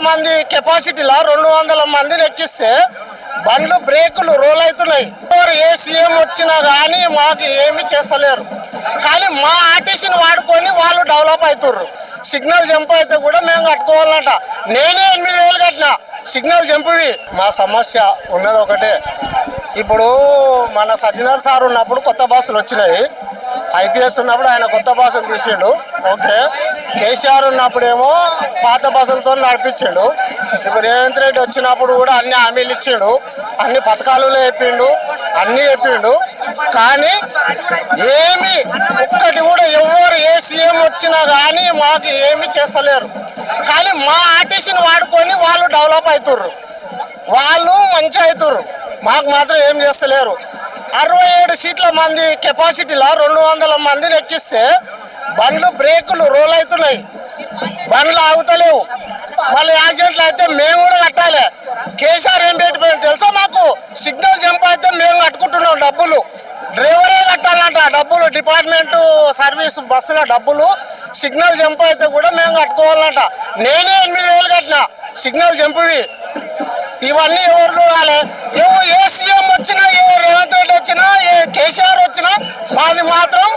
మంది కెపాసిటీలో 200 మందిని ఎక్కిస్తే బండ్లు బ్రేకులు రోల్ అవుతున్నాయి. ఏ సీఎం వచ్చినా కానీ మాకు ఏమి చేస్తలేరు. కానీ మా ఆర్టీసీని వాడుకొని వాళ్ళు డెవలప్ అవుతుర్రు. సిగ్నల్ జంప్ అయితే కూడా మేము కట్టుకోవాలంట. నేనే 8,000 కట్టినా సిగ్నల్ జంపువి. మా సమస్య ఉన్నది ఒకటే, ఇప్పుడు మన సజ్జనర్ సార్ ఉన్నప్పుడు కొత్త బస్సులు వచ్చినాయి. ఐపీఎస్ ఉన్నప్పుడు ఆయన కొత్త బస్సులు తీసిండు, ఓకే. కేసీఆర్ ఉన్నప్పుడేమో పాత బస్సులతో నడిపించిండు. ఇప్పుడు రేవంత్ రెడ్డి వచ్చినప్పుడు కూడా అన్ని హామీలు ఇచ్చిండు, అన్ని పథకాలు చెప్పిండు, అన్నీ చెప్పిండు. కానీ ఏమి ఒక్కటి కూడా ఎవరు ఏ సీఎం వచ్చినా కానీ మాకు ఏమి చేస్తలేరు. కానీ మా ఆర్టీసీని వాడుకొని వాళ్ళు డెవలప్ అవుతుర్రు, వాళ్ళు మంచి అవుతుర్రు. మాకు మాత్రం ఏం చేస్తలేరు. 67 సీట్ల మంది కెపాసిటీలో 200 మందిని ఎక్కిస్తే బండ్లు బ్రేకులు రోల్ అవుతున్నాయి, బండ్లు ఆగుతలేవు. మళ్ళీ యాక్సిడెంట్లు అయితే మేము కూడా కట్టాలి. కేసీఆర్ ఏం పెట్టిపోయింది తెలుసా? మాకు సిగ్నల్ జంప్ అయితే మేము కట్టుకుంటున్నాం, డబ్బులు డ్రైవరే కట్టాలంట, డబ్బులు డిపార్ట్మెంటు సర్వీస్ బస్సుల డబ్బులు. సిగ్నల్ జంప్ అయితే కూడా మేము కట్టుకోవాలంట. నేనే 8,000 కట్టినా సిగ్నల్ జంపువి. ఇవన్నీ ఎవరు చూడాలి? ఏ సీఎం వచ్చినా, ఏ రేవంత్ రెడ్డి వచ్చినా, ఏ కేసీఆర్ వచ్చినా మాది మాత్రం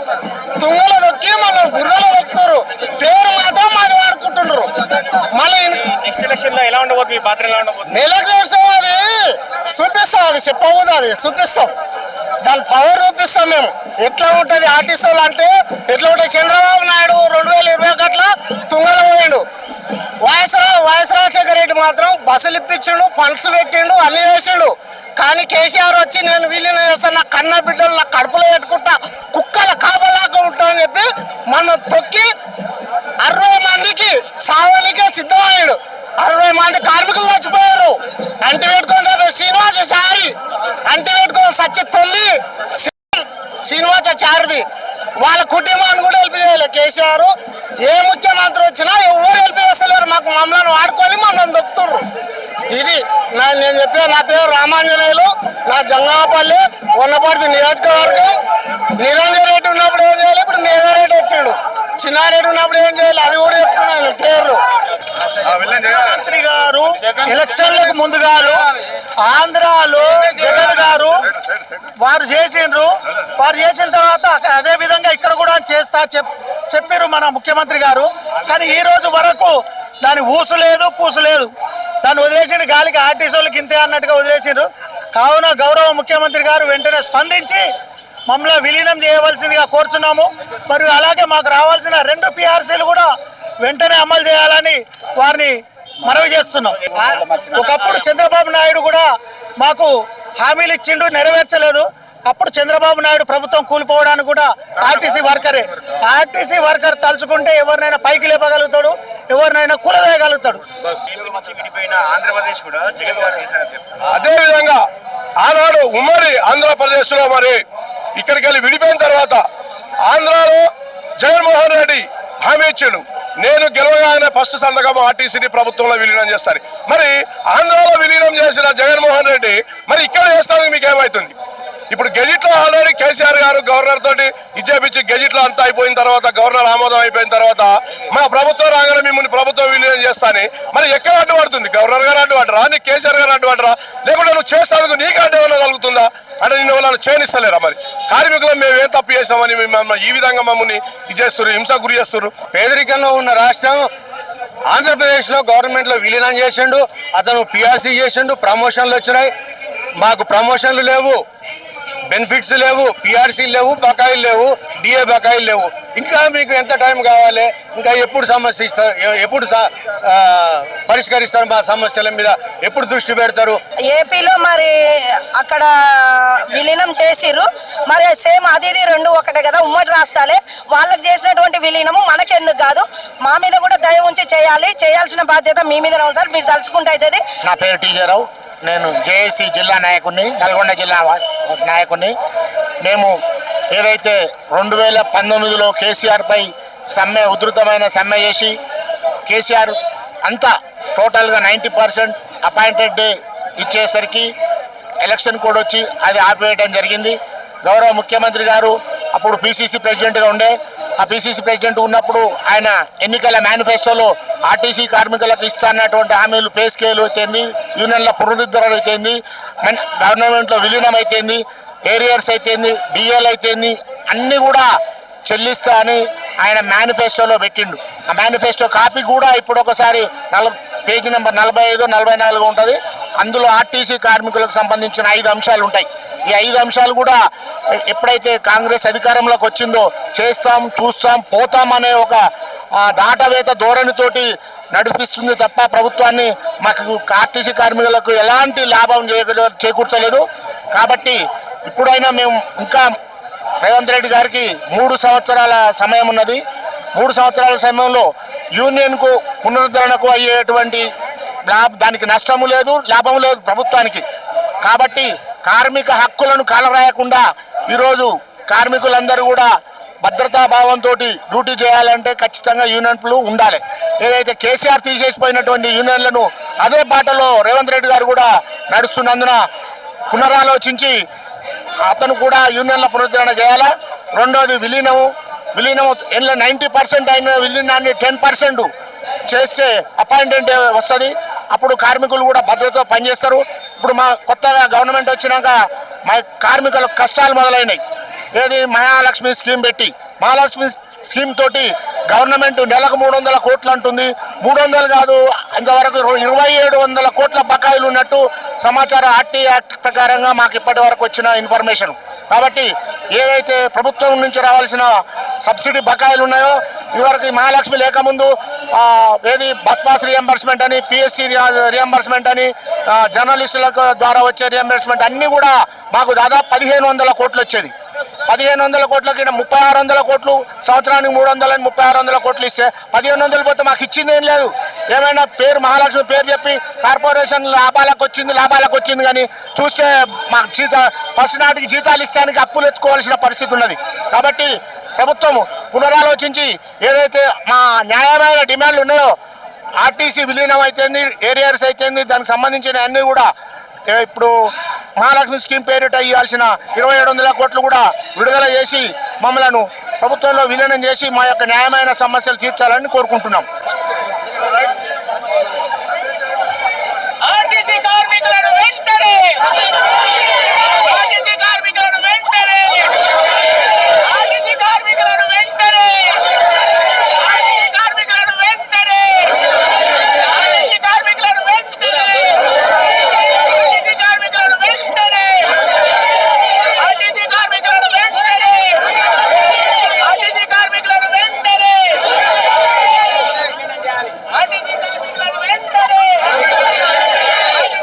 తుంగలు దొక్కి మనం బుర్రలు దొక్కుతారు. పేరు మాత్రం మాది వాడుకుంటున్నారు. మళ్ళీ నెక్స్ట్ ఎలక్షన్ లో ఎలా ఉండబోతుంది? మీ పాత్ర ఎలా ఉండబోతుంది? ఎలక్షన్ అది చూపిస్తాం, అది చెప్పకూడదు, అది చూపిస్తాం. దాని పవర్ చూపిస్తాం మేము. ఎట్లా ఉంటుంది ఆర్టీసీలు అంటే ఎట్లా ఉంటుంది? చంద్రబాబు నాయుడు 2021 తుంగలో పోయిండు. వైఎస్ రాజశేఖర రెడ్డి మాత్రం బస్సులు ఇప్పించిండు, ఫండ్స్ పెట్టిండు, అన్ని చేసిండు. కానీ కేసీఆర్ వచ్చి నేను విలీనం చేస్తాను, నా కన్న బిడ్డలు నా కడుపులో పెట్టుకుంటా, కుక్కల కాపలాగా ఉంటా అని చెప్పి మనం తొక్కి 60 మందికి సావానికే సిద్ధమయ్యాడు. 60 మంది కార్మికులు చచ్చిపోయారు. అంటి పెట్టుకొని శ్రీనివాస సారి అంటి పెట్టుకొని సచ్చి తొల్లి శ్రీనివాసాచారిది వాళ్ళ కుటుంబాన్ని కూడా హెల్ప్ చేయాలి కేసీఆర్. ఏ ముఖ్యమంత్రి వచ్చినా ఎవరు హెల్ప్ చేస్తలేరు. మాకు మమ్మల్ని వాడుకొని మమ్మల్ని దొక్కుతుర్రు. ఇది నేను చెప్పే. నా పేరు రామాంజనేయులు, నా జంగాపల్లి ఉన్నపర్తి నియోజకవర్గం. నిరంజన్ రెడ్డి ఉన్నప్పుడు ఏం చేయాలి, ఇప్పుడు మేఘారెడ్డి వచ్చాడు. చిన్నారెడ్డి ఉన్నప్పుడు ఏం చేయాలి, అది కూడా చెప్తున్నాను పేర్లు. మంత్రి గారు ఎలక్షన్లకు ముందుగాను ఆంధ్రాలో జగన్ గారు వారు చేసిండ్రు. వారు చేసిన తర్వాత అదే విధంగా ఇక్కడ కూడా చేస్తా చెప్పారు మన ముఖ్యమంత్రి గారు. కానీ ఈ రోజు వరకు దాని ఊసు లేదు, పూసు లేదు. దాన్ని వదిలేసిండు గాలికి, ఆర్టీసీ వాళ్ళకి ఇంతే అన్నట్టుగా వదిలేసిండ్రు. కావున గౌరవ ముఖ్యమంత్రి గారు వెంటనే స్పందించి మమ్మల్ని విలీనం చేయవలసిందిగా కోరుచున్నాము. మరియు అలాగే మాకు రావాల్సిన 2 PRCలు కూడా వెంటనే అమలు చేయాలని వారిని మనవి చేస్తున్నాం. ఒకప్పుడు చంద్రబాబు నాయుడు కూడా మాకు హామీలు ఇచ్చిండు, నెరవేర్చలేదు. అప్పుడు చంద్రబాబు నాయుడు ప్రభుత్వం కూలిపోవడానికి కూడా ఆర్టీసీ వర్కరే. ఆర్టీసీ వర్కర్ తలుచుకుంటే ఎవరినైనా పైకి లేపగలుగుతాడు, ఎవరినైనా కూలవేయగలుగుతాడు. అదే విధంగా ఆనాడు ఉమ్మడి ఆంధ్రప్రదేశ్ లో మరి ఇక్కడికి వెళ్ళి విడిపోయిన తర్వాత ఆంధ్రాలో జగన్మోహన్ రెడ్డి హామీ ఇచ్చాడు, నేను గెలవగానే ఫస్ట్ సంతకం ఆర్టీసీని ప్రభుత్వంలో విలీనం చేస్తారు. మరి ఆంధ్రాలో విలీనం చేసిన జగన్మోహన్ రెడ్డి మరి ఇక్కడ చేస్తానికి మీకు ఏమవుతుంది? ఇప్పుడు గెజిట్లో ఆల్రెడీ కేసీఆర్ గారు గవర్నర్ తోటి ఇచ్చేపించి గెజిట్లో అంతా అయిపోయిన తర్వాత, గవర్నర్ ఆమోదం అయిపోయిన తర్వాత మా ప్రభుత్వం రాగానే మిమ్మల్ని ప్రభుత్వం విలీనం చేస్తాని మరి ఎక్కడ అడ్డుపడుతుంది? గవర్నర్ గారు అడ్డుపడరా, నీకు కేసీఆర్ గారు అడ్డుపడరా? లేకుంటే నువ్వు చేస్తానికి నీకు అడ్డు ఏమన్నా కలుగుతుందా? అంటే నిన్ను వాళ్ళు చేయనిస్తలేరా? మరి కార్మికులు మేము ఏం తప్పు చేసామని ఈ విధంగా మమ్మల్ని ఇది చేస్తారు, హింస గురి చేస్తారు. పేదరికంలో ఉన్న రాష్ట్రం ఆంధ్రప్రదేశ్లో గవర్నమెంట్లో విలీనం చేసిండు. అతను పిఆర్సీ చేసిండు, ప్రమోషన్లు వచ్చినాయి. మాకు ప్రమోషన్లు లేవు, బెనిఫిట్స్ లేవు, పిఆర్సీలు లేవు, బకాయిలు లేవు, డిఏ బకాయిలు లేవు. ఇంకా మీకు ఎంత టైం కావాలి? ఇంకా ఎప్పుడు సమస్య ఇస్తారు? ఎప్పుడు పరిష్కరిస్తారు? మా సమస్యల మీద ఎప్పుడు దృష్టి పెడతారు? ఏపీలో మరి అక్కడ విలీనం చేసిర్రు. మరి సేమ్ అది 2 ఒకటే కదా, ఉమ్మడి రాష్ట్రాలే. వాళ్ళకి చేసినటువంటి విలీనము మనకెందుకు కాదు? మా మీద కూడా దయ ఉంచి చేయాల్సిన బాధ్యత మీ మీద ఉంది సార్. మీరు తలుచుకుంటే అవుతుంది. నా పేరు టీజరావు, నేను జేఏసీ జిల్లా నాయకుడిని, నల్గొండ జిల్లా నాయకుడిని. మేము ఏదైతే 2019లో కేసీఆర్పై ఉధృతమైన సమ్మె చేసి కేసీఆర్ అంతా టోటల్గా 90% అపాయింటెడ్ డే ఇచ్చేసరికి ఎలక్షన్ కోడ్ వచ్చి అది ఆపివేయడం జరిగింది. గౌరవ ముఖ్యమంత్రి గారు అప్పుడు PCC ప్రెసిడెంట్గా ఉండే ఆ పిసిసి ప్రెసిడెంట్ ఉన్నప్పుడు ఆయన ఎన్నికల మేనిఫెస్టోలో ఆర్టీసీ కార్మికులకు ఇస్తున్నటువంటి హామీలు పే స్కేలు అయితేంది, యూనియన్ల పునరుద్ధరణ అయితేంది, గవర్నమెంట్లో విలీనం అయితేంది, ఏరియర్స్ అయితేంది, డిఎల్ అయితేంది, అన్నీ కూడా చెల్లిస్తా అని ఆయన మేనిఫెస్టోలో పెట్టిండు. ఆ మేనిఫెస్టో కాపీ కూడా ఇప్పుడు ఒకసారి పేజీ నెంబర్ 45, 44 ఉంటుంది. అందులో ఆర్టీసీ కార్మికులకు సంబంధించిన 5 అంశాలు ఉంటాయి. ఈ 5 అంశాలు కూడా ఎప్పుడైతే కాంగ్రెస్ అధికారంలోకి వచ్చిందో చేస్తాం, చూస్తాం, పోతాం అనే ఒక దాటవేత ధోరణితోటి నడిపిస్తుంది తప్ప ప్రభుత్వాన్ని మాకు ఆర్టీసీ కార్మికులకు ఎలాంటి లాభం చేకూర్చలేదు. కాబట్టి ఇప్పుడైనా మేము ఇంకా రేవంత్ రెడ్డి గారికి 3 సంవత్సరాల సమయం ఉన్నది. 3 సంవత్సరాల సమయంలో యూనియన్కు పునరుద్ధరణకు అయ్యేటువంటి దానికి నష్టము లేదు, లాభం లేదు ప్రభుత్వానికి. కాబట్టి కార్మిక హక్కులను కాలరాయకుండా ఈరోజు కార్మికులందరూ కూడా భద్రతా భావంతో డ్యూటీ చేయాలంటే ఖచ్చితంగా యూనియన్లు ఉండాలి. ఏదైతే కేసీఆర్ తీసేసిపోయినటువంటి యూనియన్లను అదే బాటలో రేవంత్ రెడ్డి గారు కూడా నడుస్తున్నందున పునరాలోచించి అతను కూడా యూనియన్ల పునరుద్ధరణ చేయాలా. రెండోది విలీనము 90% అయిన విలీనాన్ని 10% చేస్తే అపాయింట్మెంట్ వస్తుంది. అప్పుడు కార్మికులు కూడా భద్రతతో పనిచేస్తారు. ఇప్పుడు మా కొత్తగా గవర్నమెంట్ వచ్చినాక మా కార్మికులకు కష్టాలు మొదలైనాయి. ఏది మహాలక్ష్మి స్కీమ్ పెట్టి, మహాలక్ష్మి స్కీమ్ తోటి గవర్నమెంట్ నెలకు 300 కోట్లు అంటుంది. 300 కాదు, ఇంతవరకు 2700 కోట్ల బకాయిలు ఉన్నట్టు సమాచారం ఆర్టీ యాక్ట్ ప్రకారంగా మాకు ఇప్పటి వరకు వచ్చిన ఇన్ఫర్మేషన్. కాబట్టి ఏదైతే ప్రభుత్వం నుంచి రావాల్సిన సబ్సిడీ బకాయిలు ఉన్నాయో ఇదివరకు మహాలక్ష్మి లేకముందు ఏది బస్ పాస్ రియంబర్స్మెంట్ అని, పిఎస్సి రియంబర్స్మెంట్ అని, జర్నలిస్టుల ద్వారా వచ్చే రియంబర్స్మెంట్ అన్నీ కూడా మాకు దాదాపు 1500 కోట్లు వచ్చేది. 1500 కోట్లకి 3600 కోట్లు, సంవత్సరానికి 300 అని 3600 కోట్లు ఇస్తే 1500 పోతే మాకు ఇచ్చింది ఏం లేదు. ఏమైనా పేరు మహాలక్ష్మి పేరు చెప్పి కార్పొరేషన్ లాభాలకు వచ్చింది కానీ చూస్తే మాకు ఫస్ట్ నాటికి జీతాలు ఇస్తానికి అప్పులు ఎత్తుకోవాల్సిన పరిస్థితి ఉన్నది. కాబట్టి ప్రభుత్వం పునరాలోచించి ఏదైతే మా న్యాయమైన డిమాండ్లు ఉన్నాయో ఆర్టీసీ విలీనం అయితేంది, ఏరియర్స్ అయితేంది, దానికి సంబంధించిన అన్నీ కూడా ఇప్పుడు మహాలక్ష్మి స్కీమ్ పేరిట ఇవ్వాల్సిన 2700 కోట్లు కూడా విడుదల చేసి మమ్మలను ప్రభుత్వంలో విలీనం చేసి మా యొక్క న్యాయమైన సమస్యలు తీర్చాలని కోరుకుంటున్నాం.